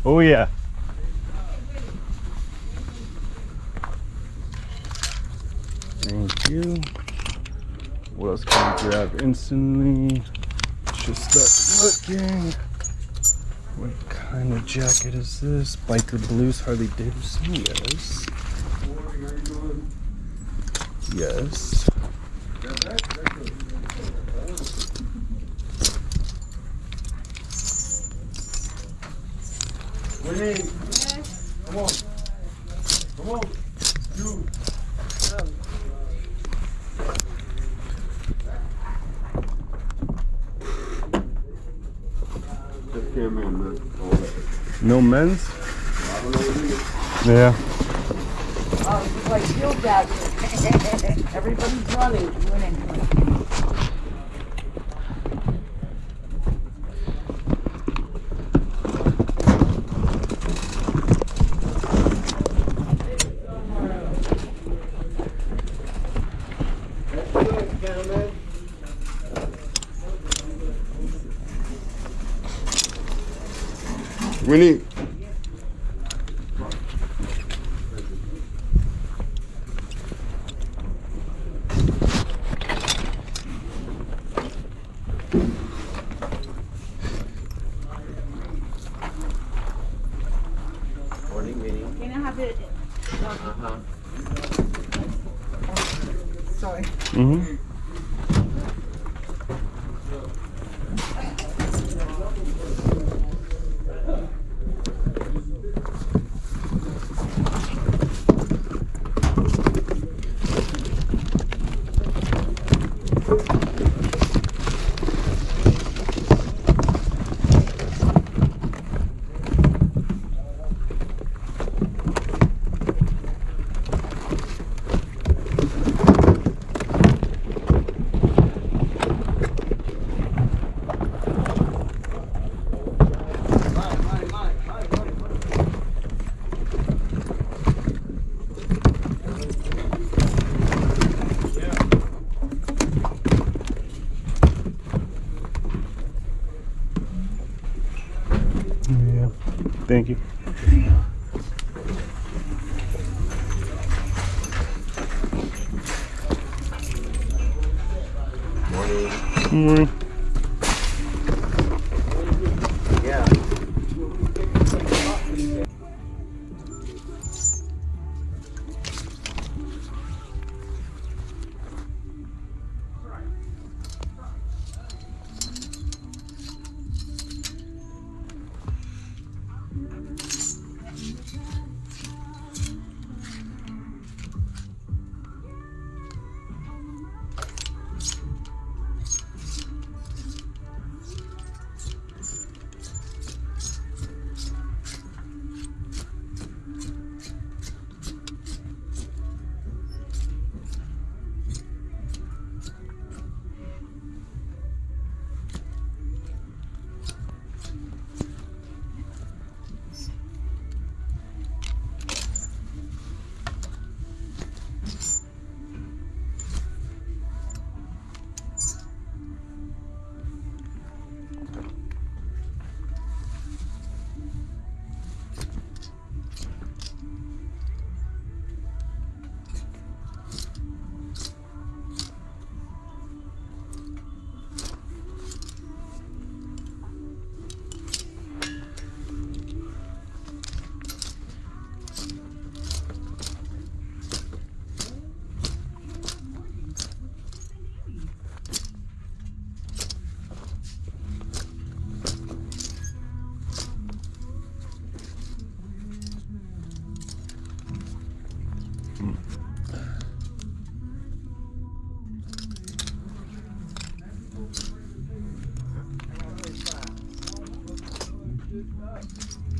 Oh yeah. Thank you. What else can we grab instantly? Just start looking. What kind of jacket is this? Biker Blues Harley Davidson. Yes. Yes. Come on. Come on. You. Just came in, man. No men's? Yeah. Oh, it's like field out here. Everybody's running. Winnie. Morning, Winnie. Can I have it? Sorry. Mm-hmm. Yeah. Thank you. Morning. Morning. Yeah.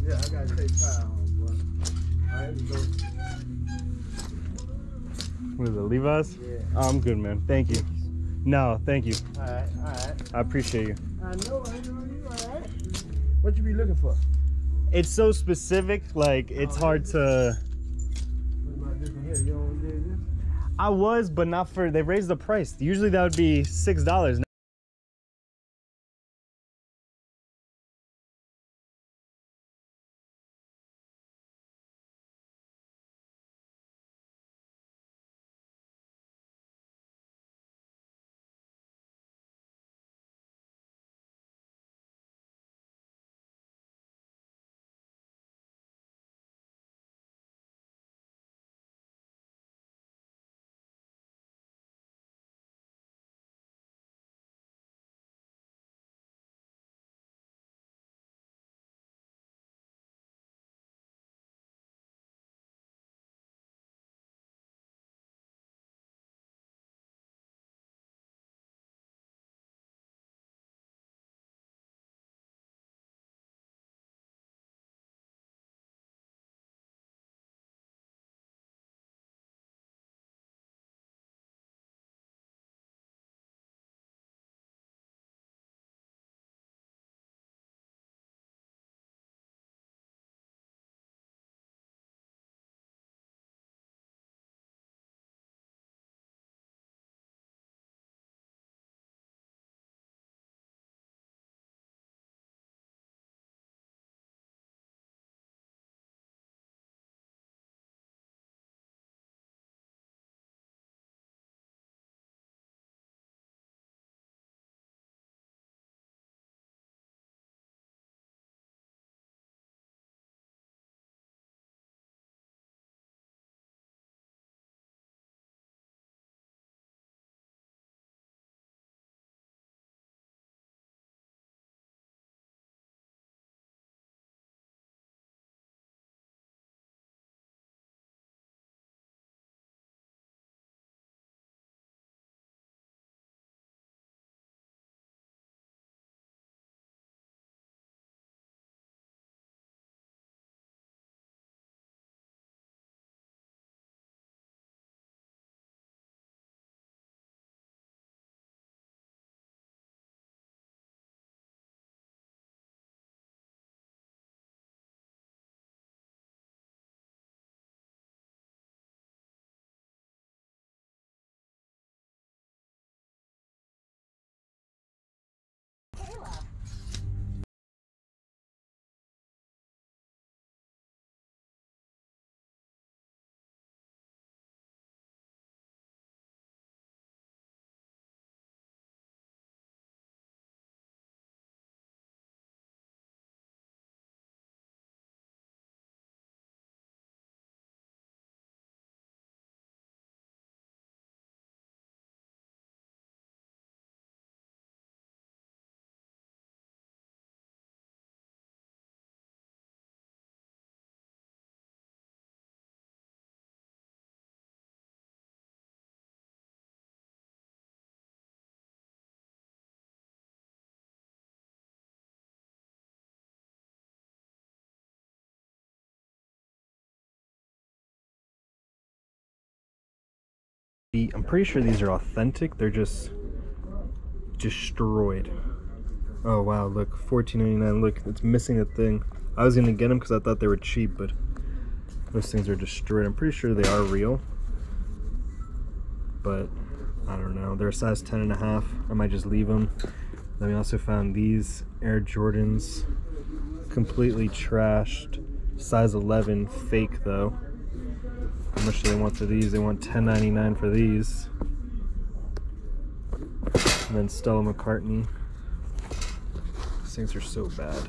Yeah, I gotta take 5 home, boy. I had to go. What is it, Levi's? Yeah. Oh, I'm good, man. Thank you. No, thank you. Alright. I appreciate you. I know you, alright. What you be looking for? It's so specific, like, it's hard to... What about this one here? You don't do this? I was, but not for... They raised the price. Usually that would be $6. I'm pretty sure these are authentic. They're just destroyed. Oh wow, look, $14.99. Look, it's missing a thing. I was gonna get them because I thought they were cheap, but those things are destroyed. I'm pretty sure they are real, but I don't know. They're a size 10.5. I might just leave them. Then we also found these Air Jordans, completely trashed, size 11, fake though. How much do they want for these? They want $10.99 for these. And then Stella McCartney. These things are so bad.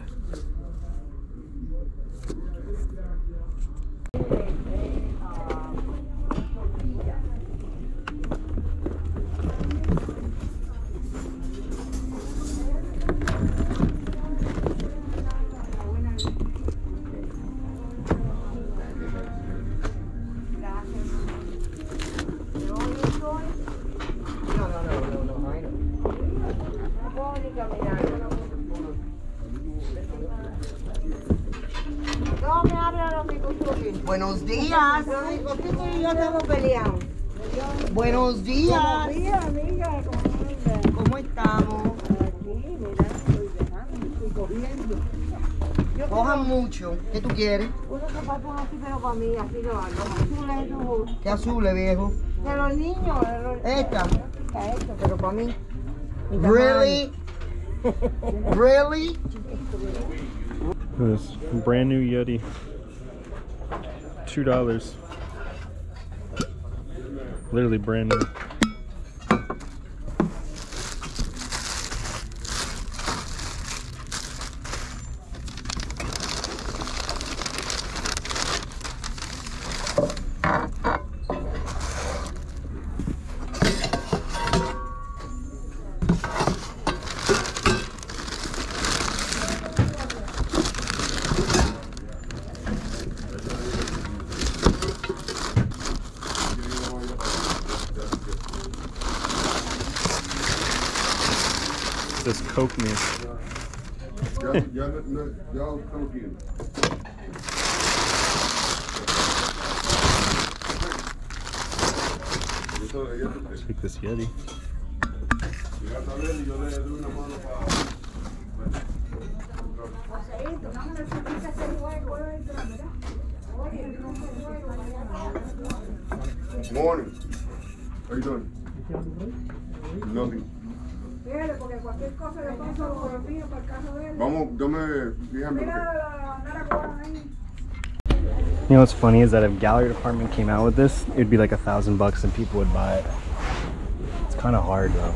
Buenos días. ¿Por qué tú y yo estamos peleando? Buenos días. Buenos días, amiga. ¿Cómo estamos? Aquí, mira, estoy dejando, estoy cogiendo. Cojan mucho. ¿Qué tú quieres? Unos zapatos así, pero para mí, así de los azules, esos. ¿Qué azules, viejo? De los niños. Esta. Esta, pero para mí. Really? Really? This brand new Yeti. $2. Literally brand new. This Coke me. Y'all cooking. Take this Yeti. Morning. How you doing? Nothing. Vamos, dame, fíjame. You know what's funny is that if gallery department came out with this, it'd be like $1,000 and people would buy it. It's kind of hard though.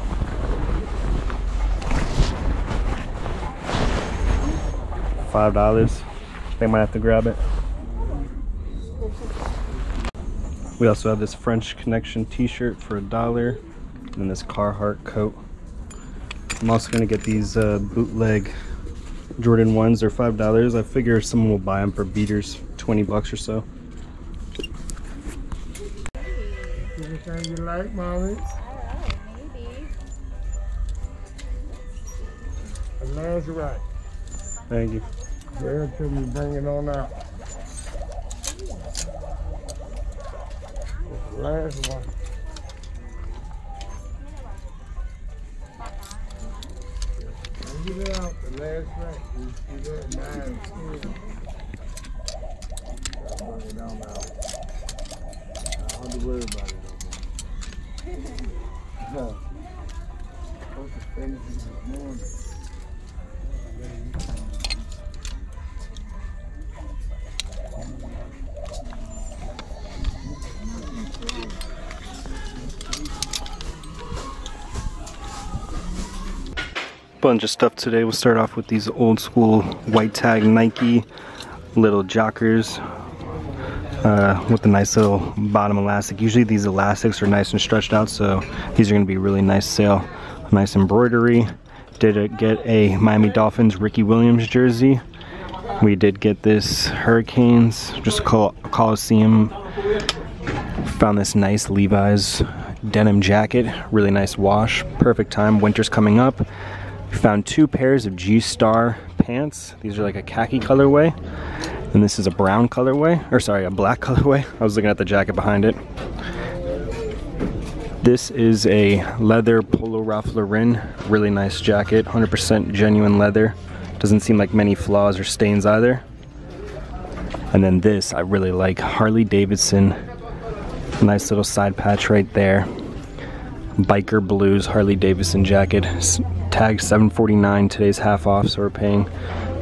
$5. They might have to grab it. We also have this French Connection t-shirt for $1 and this Carhartt coat. I'm also gonna get these bootleg Jordan 1s. They're $5. I figure someone will buy them for beaters, $20 or so. Anything you like, Molly? Maybe. And that's right. Thank you. Wait till you bring it on out. Last one. Get it out the last right. You see that 9, 10. Bring it on out. I don't have to worry about it no more. Supposed to finish this morning. Bunch of stuff today. We'll start off with these old school white tag Nike little jockers with a nice little bottom elastic. Usually these elastics are nice and stretched out, so these are going to be really nice sale. Nice embroidery. Did get a Miami Dolphins Ricky Williams jersey. We did get this Hurricanes, just Coliseum. Found this nice Levi's denim jacket, really nice wash, perfect time, winter's coming up. We found 2 pairs of G-Star pants. These are like a khaki colorway, and this is a brown colorway, or sorry, a black colorway. I was looking at the jacket behind it. This is a leather Polo Ralph Lauren, really nice jacket, 100% genuine leather. Doesn't seem like many flaws or stains either. And then this I really like, Harley Davidson, nice little side patch right there. Biker Blues Harley Davidson jacket, tagged $7.49, today's half off, so we're paying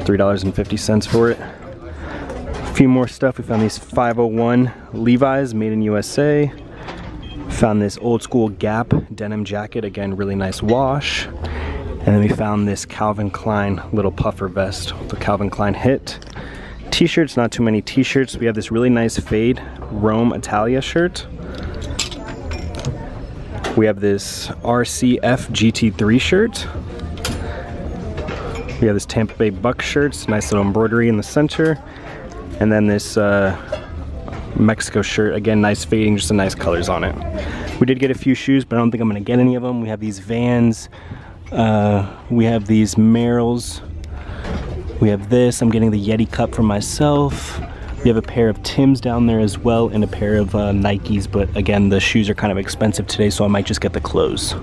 $3.50 for it. A few more stuff, we found these 501 Levi's, made in USA. Found this old school Gap denim jacket, again really nice wash. And then we found this Calvin Klein little puffer vest, the Calvin Klein hit. T-shirts, not too many t-shirts. We have this really nice fade Rome Italia shirt. We have this RCF GT3 shirt. We have this Tampa Bay Buck shirts, nice little embroidery in the center. And then this Mexico shirt, again nice fading, just some nice colors on it. We did get a few shoes, but I don't think I'm gonna get any of them. We have these Vans, we have these Merrells, we have this, I'm getting the Yeti cup for myself. We have a pair of Tims down there as well, and a pair of Nikes, but again the shoes are kind of expensive today, so I might just get the clothes.